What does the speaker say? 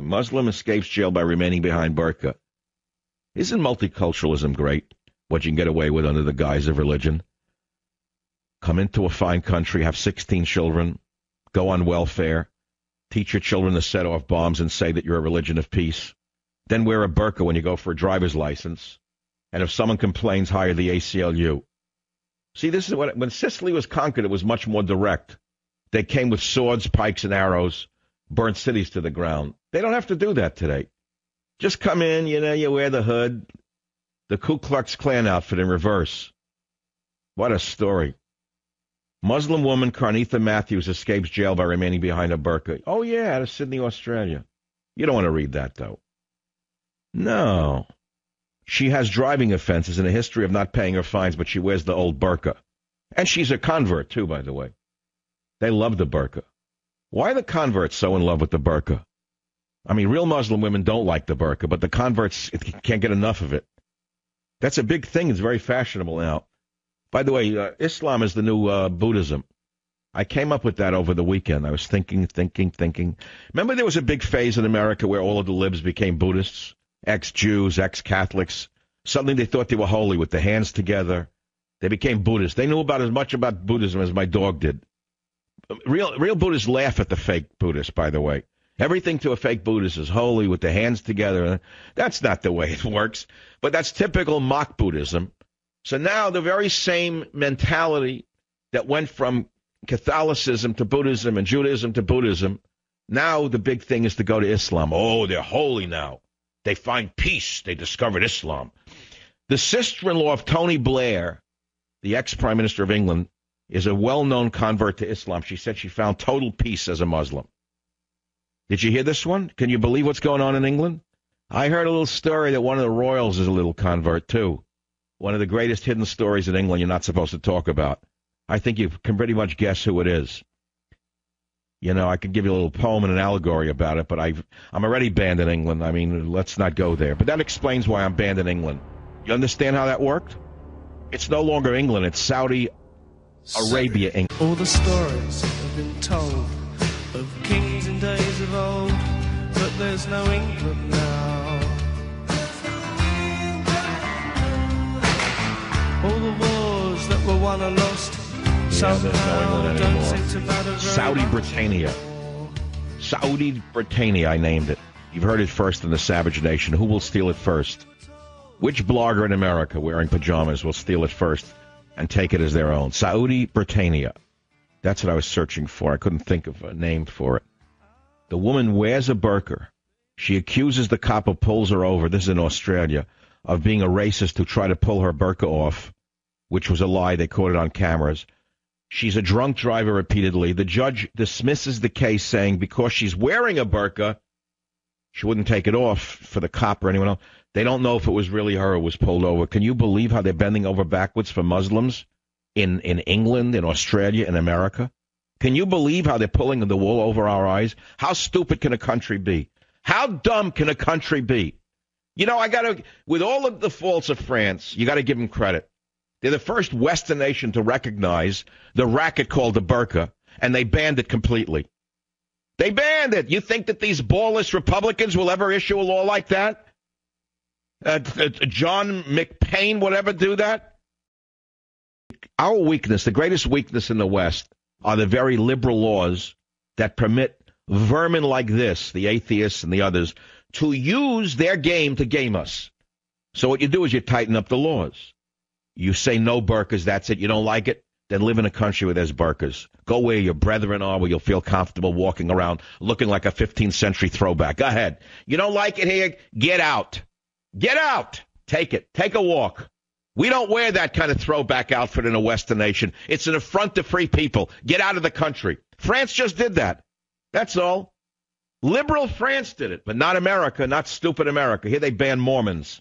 Muslim escapes jail by remaining behind burqa. Isn't multiculturalism great? What you can get away with under the guise of religion? Come into a fine country, have 16 children, go on welfare, teach your children to set off bombs and say that you're a religion of peace. Then wear a burqa when you go for a driver's license. And if someone complains, hire the ACLU. See, this is when Sicily was conquered, it was much more direct. They came with swords, pikes, and arrows, burnt cities to the ground. They don't have to do that today. Just come in, you wear the hood, the Ku Klux Klan outfit in reverse. What a story. Muslim woman Carnitha Matthews escapes jail by remaining behind a burqa. Oh, yeah, out of Sydney, Australia. You don't want to read that, though. No. She has driving offenses and a history of not paying her fines, but she wears the old burqa. And she's a convert, too, by the way. They love the burqa. Why are the converts so in love with the burqa? I mean, real Muslim women don't like the burqa, but the converts can't get enough of it. That's a big thing. It's very fashionable now. By the way, Islam is the new Buddhism. I came up with that over the weekend. I was thinking. Remember there was a big phase in America where all of the libs became Buddhists? Ex-Jews, ex-Catholics. Suddenly they thought they were holy with their hands together. They became Buddhists. They knew about as much about Buddhism as my dog did. Real Buddhists laugh at the fake Buddhists, by the way. Everything to a fake Buddhist is holy with their hands together. That's not the way it works. But that's typical mock Buddhism. So now the very same mentality that went from Catholicism to Buddhism and Judaism to Buddhism, now the big thing is to go to Islam. Oh, they're holy now. They find peace. They discovered Islam. The sister-in-law of Tony Blair, the ex-Prime Minister of England, is a well-known convert to Islam. She said she found total peace as a Muslim. Did you hear this one? Can you believe what's going on in England? I heard a little story that one of the royals is a little convert, too. One of the greatest hidden stories in England you're not supposed to talk about. I think you can pretty much guess who it is. You know, I could give you a little poem and an allegory about it, but I'm already banned in England. I mean, let's not go there. But that explains why I'm banned in England. You understand how that worked? It's no longer England. It's Saudi Arabia, England. All the stories have been told of kings in days of old, but there's no England now. All the wars that were won are lost. Yeah, there's no England anymore. Don't seem to matter very Saudi much. Britannia. Saudi Britannia, I named it. You've heard it first in the Savage Nation. Who will steal it first? Which blogger in America wearing pajamas will steal it first and take it as their own? Saudi Britannia. That's what I was searching for. I couldn't think of a name for it. The woman wears a burqa. She accuses the cop who pulls her over, this is in Australia, of being a racist who tried to pull her burqa off, which was a lie. They caught it on cameras. She's a drunk driver repeatedly. The judge dismisses the case, saying because she's wearing a burqa, she wouldn't take it off for the cop or anyone else. They don't know if it was really her who was pulled over. Can you believe how they're bending over backwards for Muslims in England, in Australia, in America? Can you believe how they're pulling the wool over our eyes? How stupid can a country be? How dumb can a country be? You know, with all of the faults of France, you got to give them credit. They're the first Western nation to recognize the racket called the burqa, and they banned it completely. They banned it. You think that these ballless Republicans will ever issue a law like that? John McCain would ever do that? Our weakness, the greatest weakness in the West, are the very liberal laws that permit vermin like this, the atheists and the others, to use their game to game us. So what you do is you tighten up the laws. You say no burqas, that's it. You don't like it? Then live in a country where there's burqas. Go where your brethren are, where you'll feel comfortable walking around looking like a 15th century throwback. Go ahead. You don't like it here? Get out. Get out. Take it. Take a walk. We don't wear that kind of throwback outfit in a Western nation. It's an affront to free people. Get out of the country. France just did that. That's all. Liberal France did it, but not America, not stupid America. Here they ban Mormons.